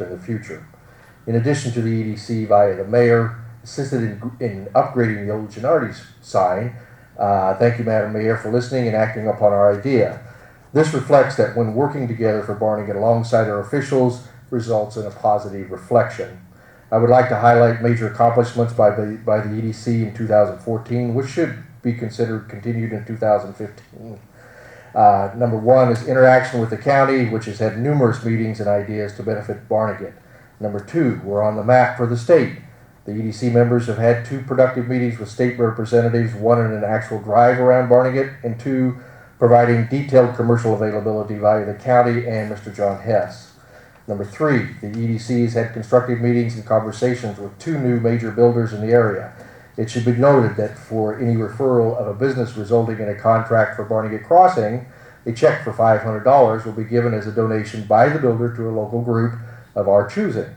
in the future. In addition to the EDC via the mayor, assisted in upgrading the old Gennardi's sign. Thank you, Madam Mayor, for listening and acting upon our idea. This reflects that when working together for Barnegat alongside our officials results in a positive reflection. I would like to highlight major accomplishments by the EDC in 2014, which should be considered continued in 2015. Number one is interaction with the county, which has had numerous meetings and ideas to benefit Barnegat. Number two, we're on the map for the state. The EDC members have had 2 productive meetings with state representatives, one in an actual drive around Barnegat, and 2 providing detailed commercial availability via the county and Mr. John Hess. Number 3, the EDC has had constructive meetings and conversations with 2 new major builders in the area. It should be noted that for any referral of a business resulting in a contract for Barnegat Crossing, a check for $500 will be given as a donation by the builder to a local group of our choosing.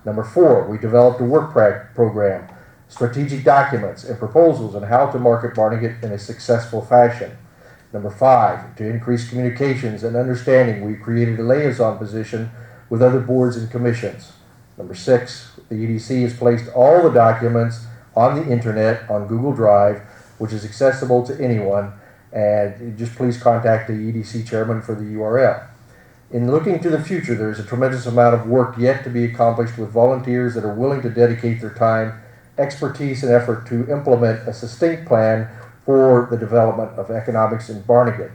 Number 4, we developed a work program, strategic documents, and proposals on how to market Barnegat in a successful fashion. Number 5, to increase communications and understanding, we created a liaison position with other boards and commissions. Number 6, the EDC has placed all the documents on the internet on Google Drive, which is accessible to anyone, and just please contact the EDC chairman for the URL. In looking to the future, there is a tremendous amount of work yet to be accomplished with volunteers that are willing to dedicate their time, expertise, and effort to implement a succinct plan for the development of economics in Barnegat.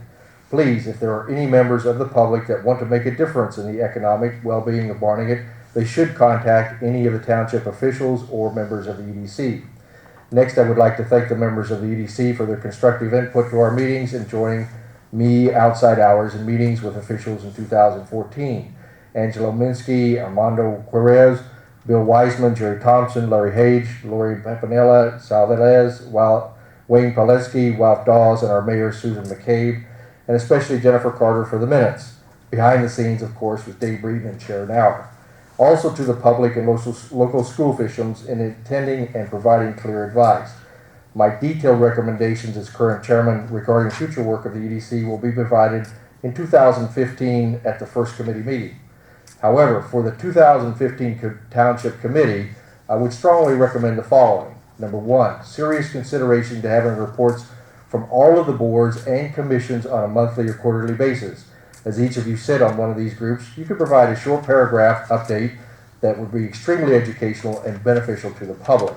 Please, if there are any members of the public that want to make a difference in the economic well-being of Barnegat, they should contact any of the township officials or members of the EDC. Next, I would like to thank the members of the EDC for their constructive input to our meetings and joining me outside hours in meetings with officials in 2014. Angelo Minsky, Armando Quirez, Bill Wiseman, Jerry Thompson, Larry Hage, Lori Pampanella, Sal Velez, Wayne Pileski, Ralph Dawes, and our mayor, Susan McCabe, and especially Jennifer Carter for the minutes. Behind the scenes, of course, was Dave Breeden and Sharon Auer. Also to the public and local school officials in attending and providing clear advice. My detailed recommendations as current chairman regarding future work of the EDC will be provided in 2015 at the first committee meeting. However, for the 2015 Township Committee, I would strongly recommend the following. Number 1, serious consideration to having reports from all of the boards and commissions on a monthly or quarterly basis. As each of you sit on one of these groups, you could provide a short paragraph update that would be extremely educational and beneficial to the public.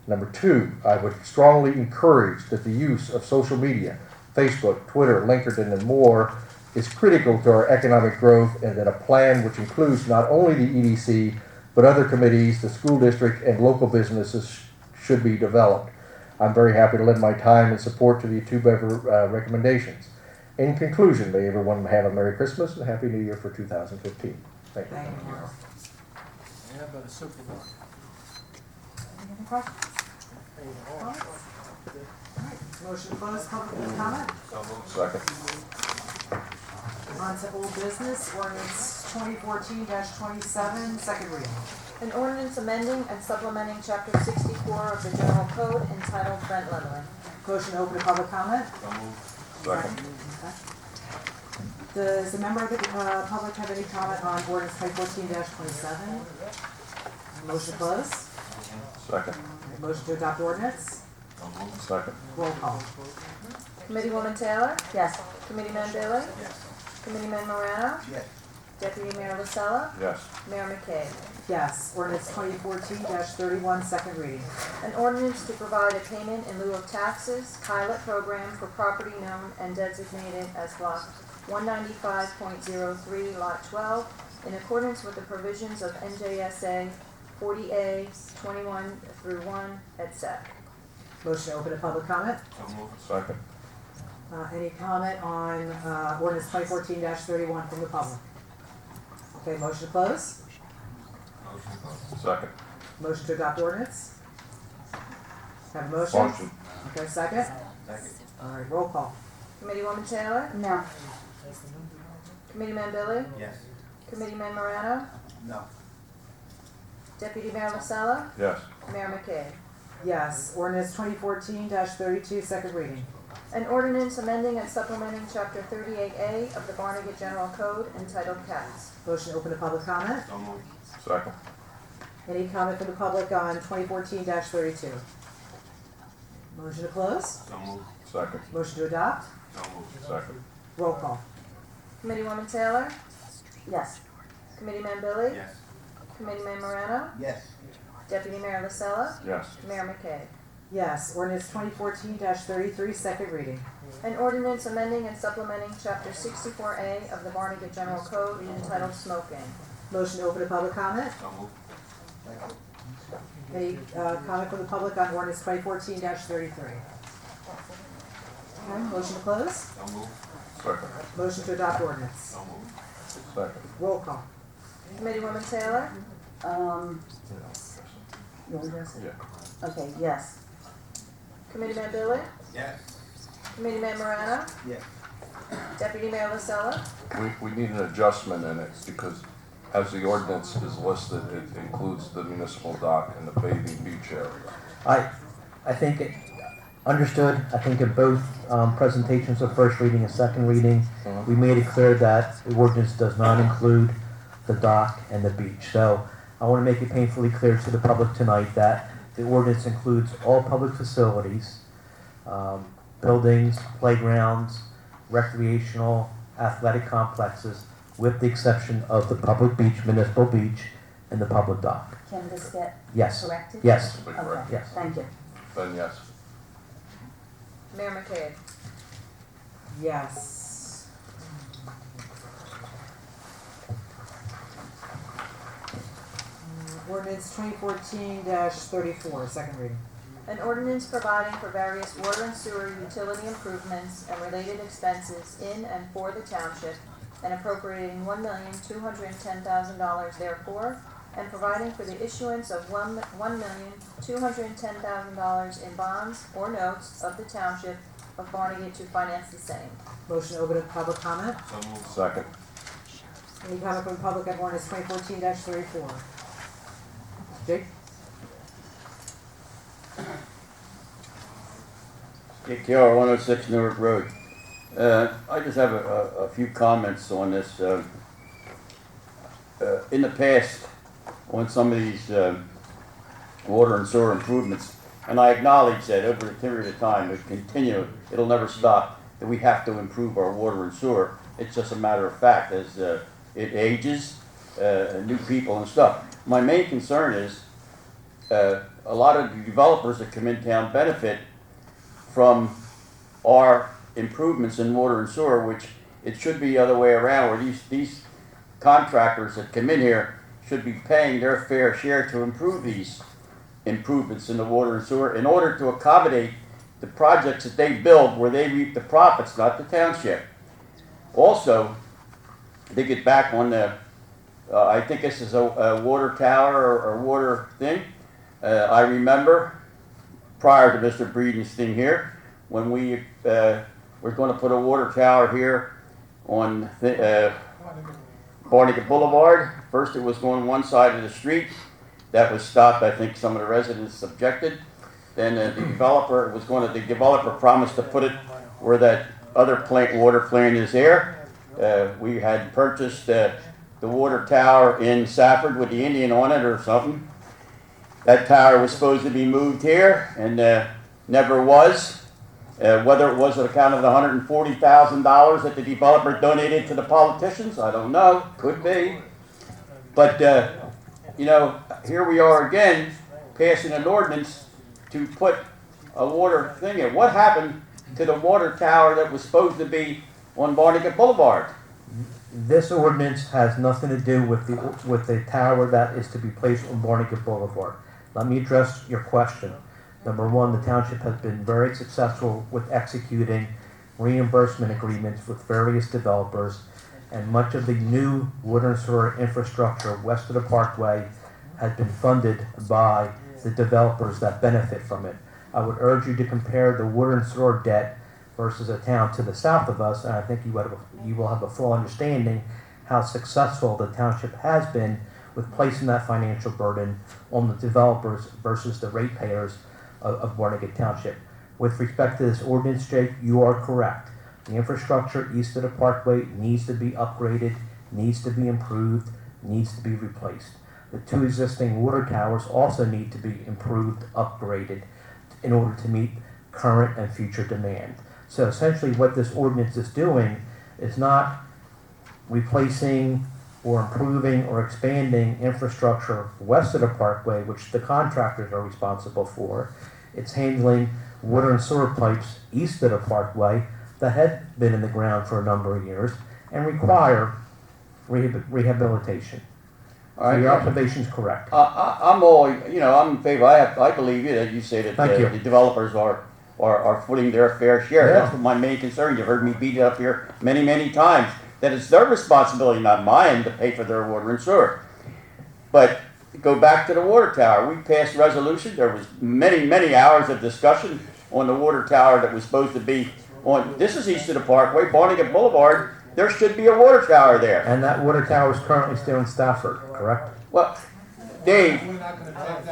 Number 2, I would strongly encourage that the use of social media, Facebook, Twitter, LinkedIn, and more is critical to our economic growth, and that a plan which includes not only the EDC, but other committees, the school district, and local businesses should be developed. I'm very happy to lend my time and support to the 2 recommendations. In conclusion, may everyone have a Merry Christmas and a Happy New Year for 2015. Thank you. Thank you. Yeah, but a simple one. Any other questions? Comments? All right, motion to close public comment. Second. On to old business, ordinance 2014-27, second reading. An ordinance amending and supplementing Chapter 64 of the General Code entitled Rent Leveling. Motion to open to public comment. Second. Okay. Does a member of the public have any comment on ordinance 2014-27? Motion to close. Second. Motion to adopt ordinance. Second. Roll call. Committeewoman Taylor? Yes. Committeeman Billy? Committeeman Morano? Yes. Deputy Mayor Lucella? Yes. Mayor McCabe. Yes. Ordinance 2014-31, second reading. An ordinance to provide a payment in lieu of taxes pilot program for property known and designated as Block 195.03, Lot 12, in accordance with the provisions of NJSA 40A 21 through 1, etc. Motion to open to public comment. Second. Any comment on ordinance 2014-31 from the public? Okay, motion to close. Second. Motion to adopt ordinance. Have a motion? Motion. Okay, second. Second. All right, roll call. Committeewoman Taylor? No. Committeeman Billy? Yes. Committeeman Morano? No. Deputy Mayor Lucella? Yes. Mayor McCabe. Yes. Ordinance 2014-32, second reading. An ordinance amending and supplementing Chapter 38A of the Barnegat General Code entitled Cats. Motion to open to public comment. Second. Any comment from the public on 2014-32? Motion to close? So moved. Second. Motion to adopt? So moved. Second. Roll call. Committeewoman Taylor? Yes. Committeeman Billy? Yes. Committeeman Morano? Yes. Deputy Mayor LaSella? Yes. Mayor McKay? Yes. Ordinance 2014-33, second reading. An ordinance amending and supplementing Chapter 64A of the Barnegat General Code entitled Smoking. Motion to open to public comment? So moved. Any comment from the public on ordinance 2014-33? Okay, motion to close? So moved. Second. Motion to adopt ordinance. So moved. Second. Roll call. Committeewoman Taylor? You want to address it? Yeah. Okay, yes. Committeeman Billy? Yes. Committeeman Morano? Yes. Deputy Mayor LaSella? We need an adjustment in it because as the ordinance is listed, it includes the municipal dock and the bathing beach area. I think it understood. I think in both presentations of first reading and second reading, we made it clear that the ordinance does not include the dock and the beach. So I want to make it painfully clear to the public tonight that the ordinance includes all public facilities, buildings, playgrounds, recreational, athletic complexes, with the exception of the public beach, municipal beach, and the public dock. Can this get Yes. corrected? Yes. Be Okay, correct. Yes. thank you. Then yes. Mayor McKay? Yes. Ordinance 2014-34, second reading. An ordinance providing for various water and sewer utility improvements and related expenses in and for the township, and appropriating $1,210,000 therefore, and providing for the issuance of $1,210,000 in bonds or notes of the township of Barnegat to finance the same. Motion to open to public comment. So moved. Second. Any comment from the public on ordinance 2014-34? Jake? KKR 106 Newark Road. I just have a few comments on this. In the past, on some of these water and sewer improvements, and I acknowledge that over a period of time, it'll never stop, that we have to improve our water and sewer. It's just a matter of fact as it ages, new people and stuff. My main concern is a lot of the developers that come in town benefit from our improvements in water and sewer, which it should be the other way around, where these contractors that come in here should be paying their fair share to improve these improvements in the water and sewer in order to accommodate the projects that they build where they reap the profits, not the township. Also, they get back on the, I think this is a water tower or water thing. I remember prior to Mr. Breeden's thing here, when we were going to put a water tower here on Barnegat Boulevard. First it was going one side of the street. That was stopped. I think some of the residents objected. Then the developer promised to put it where that other water plant is there. We had purchased the water tower in Safford with the Indian on it or something. That tower was supposed to be moved here and never was. Whether it was on account of the $140,000 that the developer donated to the politicians, I don't know. Could be. But, you know, here we are again passing an ordinance to put a water thing in. What happened to the water tower that was supposed to be on Barnegat Boulevard? This ordinance has nothing to do with the tower that is to be placed on Barnegat Boulevard. Let me address your question. Number one, the township has been very successful with executing reimbursement agreements with various developers, and much of the new water and sewer infrastructure west of the Parkway has been funded by the developers that benefit from it. I would urge you to compare the water and sewer debt versus a town to the south of us, and I think you will have a full understanding how successful the township has been with placing that financial burden on the developers versus the ratepayers of Barnegat Township. With respect to this ordinance, Jake, you are correct. The infrastructure east of the Parkway needs to be upgraded, needs to be improved, needs to be replaced. the 2 existing water towers also need to be improved, upgraded in order to meet current and future demand. So essentially what this ordinance is doing is not replacing or improving or expanding infrastructure west of the parkway, which the contractors are responsible for. It's handling water and sewer pipes east of the parkway that had been in the ground for a number of years and require rehabilitation. All So right. your observation is correct. I'm all, I'm in favor. I believe you that you say that Thank you. the developers are footing their fair share. Yeah. That's my main concern. You've heard me beat it up here many times, that it's their responsibility, not mine, to pay for their water and sewer. But go back to the water tower. We passed resolution. There was many hours of discussion on the water tower that was supposed to be on, this is east of the parkway, Barnegat Boulevard. There should be a water tower there. And that water tower is currently still in Stafford, correct? Well, Dave, We're not gonna take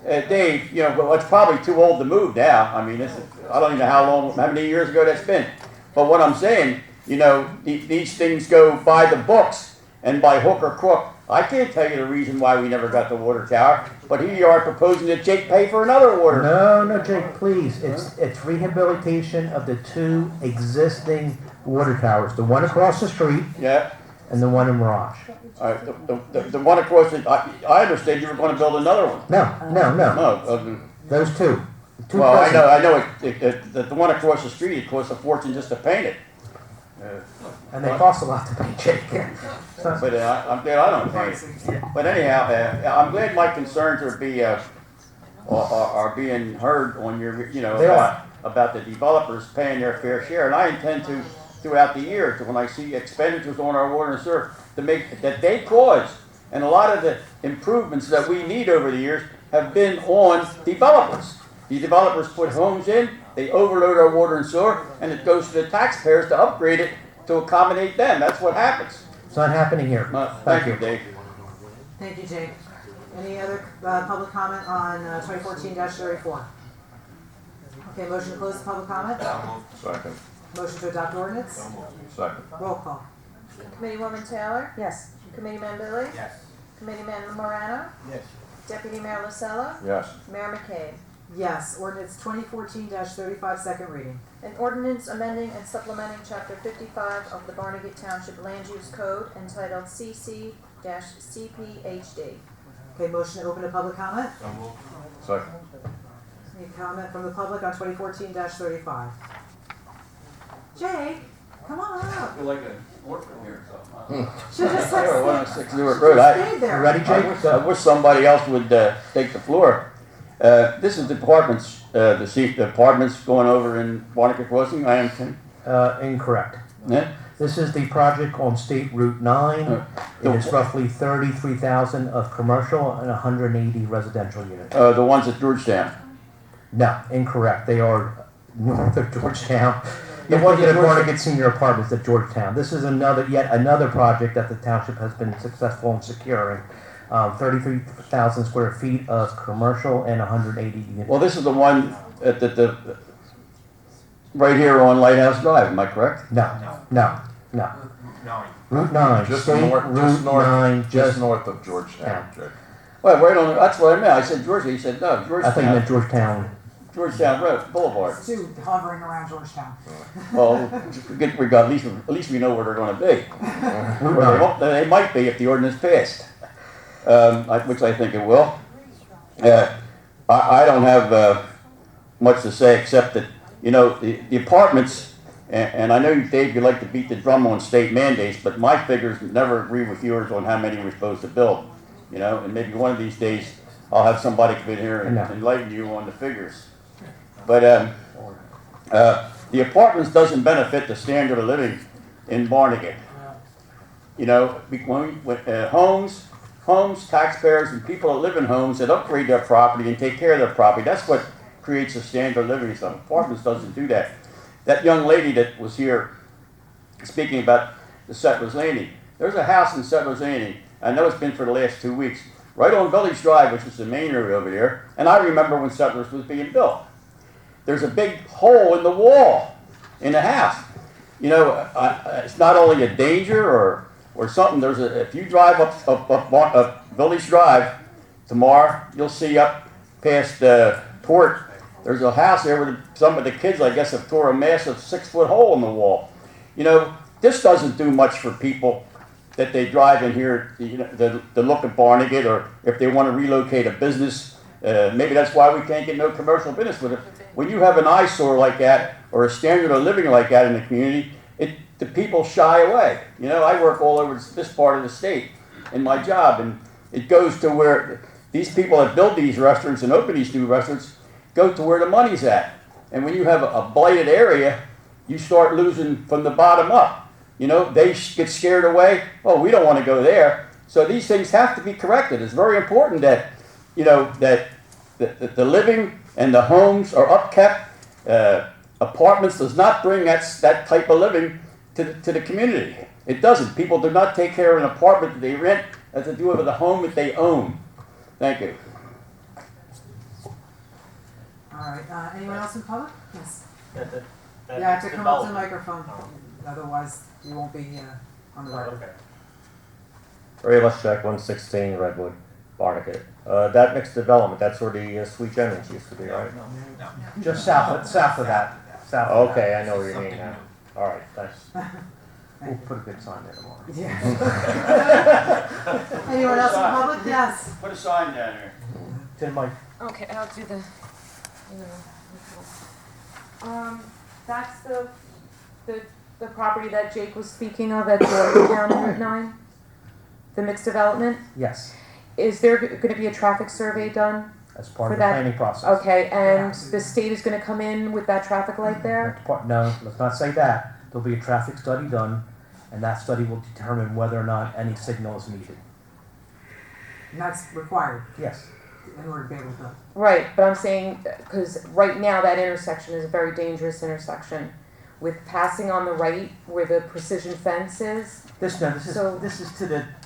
that. Dave, well, it's probably too old to move now. I mean, I don't even know how many years ago that's been. But what I'm saying, these things go by the books and by hook or crook. I can't tell you the reason why we never got the water tower, but here you are proposing that Jake pay for another water. No, Jake, please. It's rehabilitation of the 2 existing water towers, the one across the street Yeah. and the one in Mirage. All right. The one across the, I understand you were going to build another one. No. No. Those 2. Two Well, I present. know. The one across the street, it costs a fortune just to paint it. And they cost a lot to paint, Jake. So- But I'm glad I don't paint it. But anyhow, I'm glad my concerns are being heard on your, They are. about the developers paying their fair share. And I intend to, throughout the year, when I see expenditures on our water and sewer, to make, that they caused. And a lot of the improvements that we need over the years have been on developers. The developers put homes in, they overload our water and sewer, and it goes to the taxpayers to upgrade it to accommodate them. That's what happens. It's not happening here. Thank you, Dave. Thank you, Jake. Any other public comment on 2014-34? Okay, motion to close the public comment? Second. Motion to adopt ordinance? Second. Roll call. Committeewoman Taylor? Yes. Committeeman Billy? Yes. Committeeman Morano? Yes. Deputy Mayor LaSella? Yes. Mayor McCabe? Yes, ordinance 2014-35, second reading. An ordinance amending and supplementing Chapter 55 of the Barnegat Township Land Use Code entitled CC-CPHD. Okay, motion to open to public comment? Second. Any comment from the public on 2014-35? Jake, come on up. feel like a orphan here, so. Should've just Yeah, said, 106 Newark Road. stayed You there. ready, I Jake? wish somebody else would take the floor. This is the apartments going over in Barnegat Crossing, I am. Incorrect. Yeah? This is the project on State Route 9. It's roughly 33,000 of commercial and 180 residential units. The ones at Georgetown. No, incorrect. They are north of Georgetown. The You're ones looking at at Barnegat Senior Apartments at Georgetown. This is yet another project that the township has been successful in securing. 33,000 square feet of commercial and 180 units. Well, this is the one at right here on Lighthouse Drive, am I correct? No. Route 9, Just State north, Route 9, just north of Georgetown, Jake. Well, right on, that's what I meant. I said Georgia, he said no, I think you meant Georgetown, Georgetown. Road, Boulevard. Two hovering around Georgetown. Well, at least we know where they're gonna be. Route Or 9. they might be if the ordinance passed, which I think it will. I don't have much to say except that, the apartments, and I know, Dave, you like to beat the drum on state mandates, but my figures never agree with yours on how many we're supposed to build. And maybe one of these days I'll have somebody come in here and No. enlighten you on the figures. But the apartments doesn't benefit the standard of living in Barnegat. Homes, taxpayers, and people that live in homes that upgrade their property and take care of their property, that's what creates a standard of living. Some apartments doesn't do that. That young lady that was here speaking about the Settlers Landing, there's a house in Settlers Landing, I know it's been for the last 2 weeks, right on Village Drive, which is the main road over there, and I remember when Settlers was being built. There's a big hole in the wall in the house. It's not only a danger or something. If you drive up Village Drive, tomorrow, you'll see up past Port, there's a house there where some of the kids, I guess, have tore a massive 6-foot hole in the wall. You know, this doesn't do much for people that they drive in here, you know, to look at Barnegat, or if they want to relocate a business. Maybe that's why we can't get no commercial business with it. When you have an eyesore like that, or a standard of living like that in the community, the people shy away. You know, I work all over this part of the state in my job, and it goes to where these people that build these restaurants and open these new restaurants go to where the money's at. And when you have a blighted area, you start losing from the bottom up. You know, they get scared away. Oh, we don't want to go there. So these things have to be corrected. It's very important that, you know, that the living and the homes are upkept. Apartments does not bring that type of living to the community. It doesn't. People do not take care of an apartment that they rent as they do with a home that they own. Thank you. All right, anyone else in public? Yes. That You have to come up to the development. microphone, otherwise you won't be on the record. Okay. Ray Check, 116 Redwood, Barnegat. That mixed development, that's where the Sweet Jennings used to be, right? Just south of that. South of that. Okay, I know what you mean now. All right, thanks. We'll put a big sign there tomorrow. Yeah. Anyone else in public? Yes. Put a sign down here. To the mic. Okay, I'll do the. That's the property that Jake was speaking of at Jordan down in Route 9? The mixed development? Yes, Is there gonna be a traffic survey done? as part For of the that- planning process. Okay, and the state is gonna come in with that traffic light there? No, let's not say that. There'll be a traffic study done, and that study will determine whether or not any signal is needed. And that's required Yes. in order to be able to. Right, but I'm saying, because right now that intersection is a very dangerous intersection with passing on the right where the precision fence is. This So- is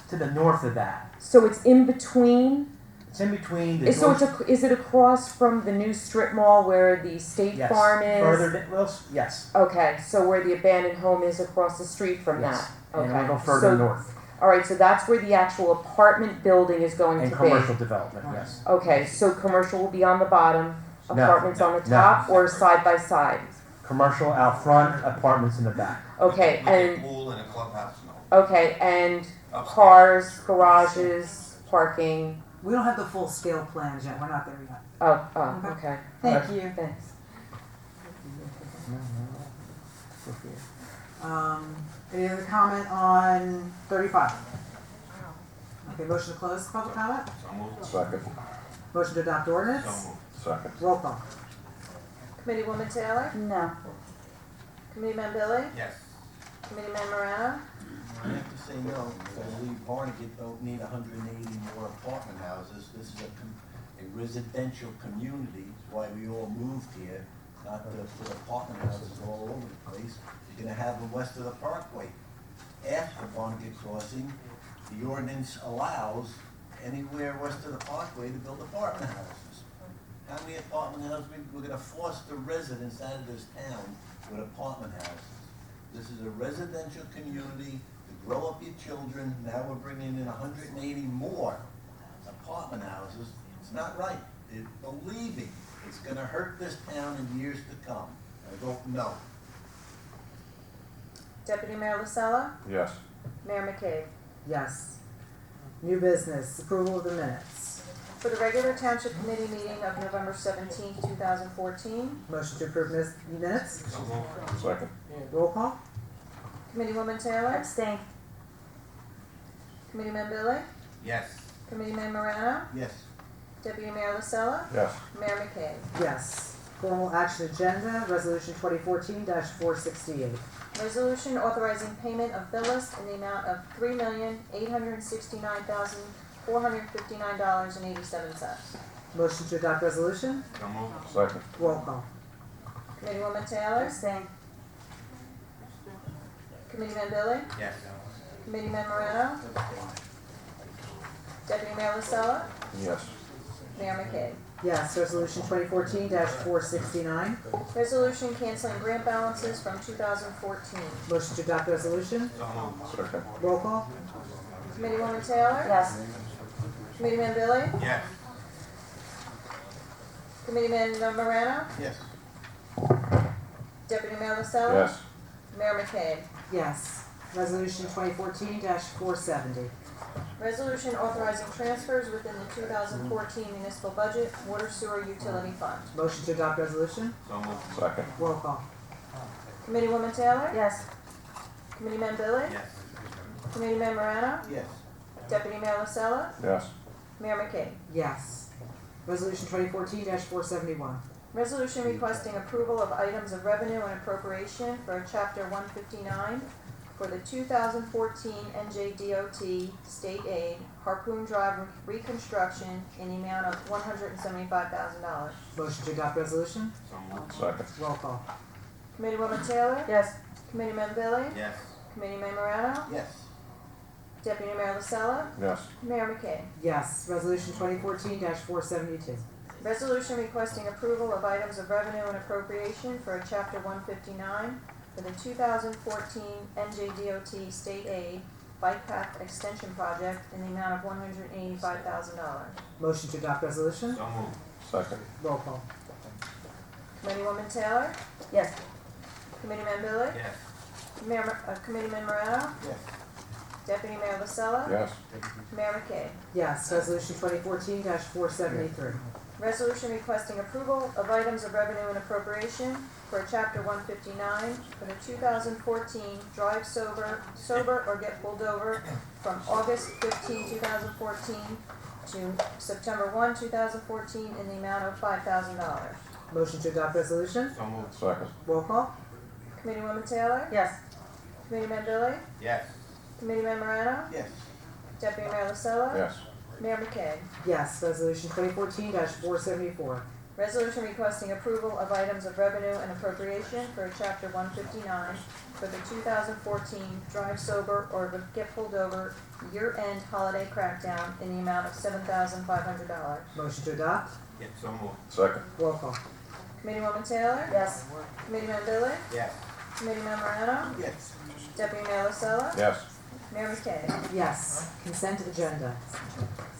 to the north of that. So it's in between. It's in between the. So is it across from the new strip mall where the State Yes. Farm is? Yes. Okay, so where the abandoned home is across the street from Yes. that? Okay. And it'll go further So- north. All right, so that's where the actual apartment building is going And to commercial be. development, yes. Okay, so commercial will be on the bottom, No, apartments on the no. top, or side by side? Commercial out front, apartments in the back. Okay, With a and, pool and a clubhouse and all. okay, and Upstairs. cars, garages, parking, We don't have the full scale plans yet, we're not there yet. oh, okay. Thank you. Thanks. Any other comment on 35? Okay, motion to close public comment? So moved. Second. Motion to adopt ordinance? So moved. Second. Roll call. Committeewoman Taylor? No. Committeeman Billy? Yes. Committeeman Morano? I have to say no, because we Barnegat don't need 180 more apartment houses. This is a residential community, it's why we all moved here, not to put apartment houses all over the place. You're gonna have them west of the Parkway. After Barnegat Crossing, the ordinance allows anywhere west of the Parkway to build apartment houses. How many apartment houses, we're gonna force the residents out of this town with apartment houses. This is a residential community to grow up your children. Now we're bringing in 180 more apartment houses. It's not right. Believe me, it's gonna hurt this town in years to come. I vote no. Deputy Mayor LaSalla? Yes. Mayor McCabe? Yes. New business, approval of the minutes. For the regular Township Committee meeting of November 17th, 2014, Motion to approve minutes? So moved. Second. Roll call? Committeewoman Taylor? Abstain. Committeeman Billy? Yes. Committeeman Morano? Yes. Deputy Mayor LaSalla? Yes. Mayor McCabe? Yes. Formal action agenda, resolution 2014-468. Resolution authorizing payment of bill list in the amount of $3,869,459.87. Motion to adopt resolution? So moved. Second. Roll call. Committeewoman Taylor? Abstain. Committeeman Billy? Yes. Committeeman Morano? Deputy Mayor LaSalla? Yes. Mayor McCabe? Yes, resolution 2014-469. Resolution canceling grant balances from 2014. Motion to adopt resolution? So moved. Second. Roll call? Committeewoman Taylor? Yes. Committeeman Billy? Yes. Committeeman Morano? Yes. Deputy Mayor LaSalla? Yes. Mayor McCabe? Yes. Resolution 2014-470. Resolution authorizing transfers within the 2014 municipal budget, water sewer utility fund. Motion to adopt resolution. So moved. Second. Roll call. Committeewoman Taylor? Yes. Committeeman Billy? Yes. Committeeman Morano? Yes. Deputy Mayor LaSalla? Yes. Mayor McCabe? Yes. Resolution 2014-471. Resolution requesting approval of items of revenue and appropriation for Chapter 159 for the 2014 NJDOT State Aid Harpoon Drive reconstruction in the amount of $175,000. Motion to adopt resolution. So moved. Second. Roll call. Committeewoman Taylor? Yes. Committeeman Billy? Yes. Committeeman Morano? Yes. Deputy Mayor LaSalla? Yes. Mayor McCabe? Yes. Resolution 2014-472. Resolution requesting approval of items of revenue and appropriation for Chapter 159 for the 2014 NJDOT State Aid Bike Path Extension Project in the amount of $185,000. Motion to adopt resolution. So moved. Second. Roll call. Committeewoman Taylor? Yes. Committeeman Billy? Yes. Committeeman Morano? Yes. Deputy Mayor LaSalla? Yes. Mayor McCabe? Yes. Resolution 2014-473. Resolution requesting approval of items of revenue and appropriation for Chapter 159 for the 2014 Drive Sober or Get Pulled Over from August 15, 2014 to September 1, 2014 in the amount of $5,000. Motion to adopt resolution. So moved. Second. Roll call. Committeewoman Taylor? Yes. Committeeman Billy? Yes. Committeeman Morano? Yes. Deputy Mayor LaSalla? Yes. Mayor McCabe? Yes. Resolution 2014-474. Resolution requesting approval of items of revenue and appropriation for Chapter 159 for the 2014 Drive Sober or Get Pulled Over year-end holiday crackdown in the amount of $7,500. Motion to adopt. Yes. So moved. Second. Roll call. Committeewoman Taylor? Yes. Committeeman Billy? Yes. Committeeman Morano? Yes. Deputy Mayor LaSalla? Yes. Mayor McCabe? Yes. Consent agenda.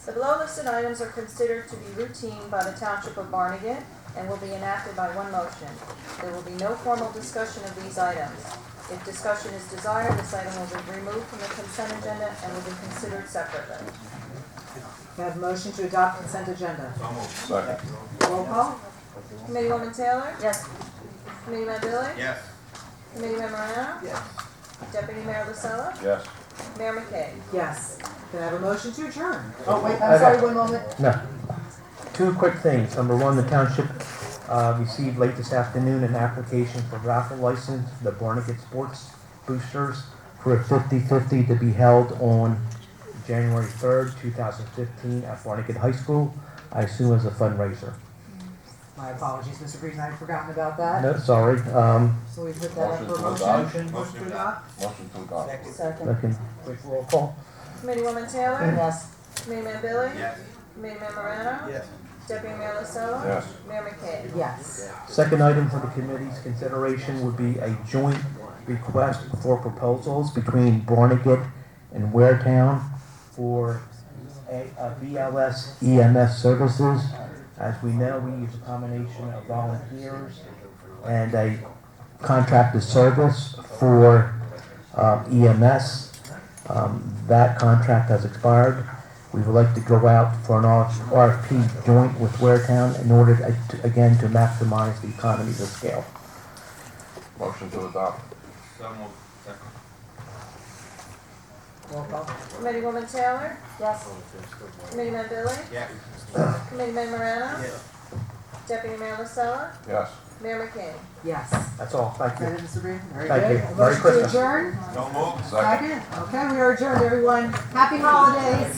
The below listed items are considered to be routine by the Township of Barnegat and will be enacted by one motion. There will be no formal discussion of these items. If discussion is desired, this item will be removed from the consent agenda and will be considered separately. Can I have a motion to adopt consent agenda? So moved. Second. Roll call. Committeewoman Taylor? Yes. Committeeman Billy? Yes. Committeeman Morano? Yes. Deputy Mayor LaSalla? Yes. Mayor McCabe? Yes. Can I have a motion to adjourn? Oh, wait, I'm sorry, 1 moment. No. Two quick things. Number one, the township received late this afternoon an application for raffle license for the Barnegat Sports Boosters for a 50-50 to be held on January 3rd, 2015 at Barnegat High School, I assume as a fundraiser. My apologies, Mr. Breeden, I'd forgotten about that. No, sorry. So we put that up for Motion to motion. adopt. Motion to adopt. Motion to adopt. Second. Second, quick roll call. Committeewoman Taylor? Yes. Committeeman Billy? Yes. Committeeman Morano? Yes. Deputy Mayor LaSalla? Yes. Mayor McCabe? Yes. Second item for the committee's consideration would be a joint request for proposals between Barnegat and Waretown for a BLS EMS services. As we know, we use a combination of volunteers and a contracted service for EMS. That contract has expired. We would like to go out for an RFP joint with Waretown in order, to maximize the economies of scale. Motion to adopt. So moved. Second. Roll call. Committeewoman Taylor? Yes. Committeeman Billy? Yes. Committeeman Morano? Yes. Deputy Mayor LaSalla? Yes. Mayor McCabe? Yes. That's all. Thank That you. it, Mr. Breeden? Very Thank good. you. A Merry motion to Christmas. adjourn? So moved. Second. Second. Okay, we are adjourned, everyone. Happy holidays.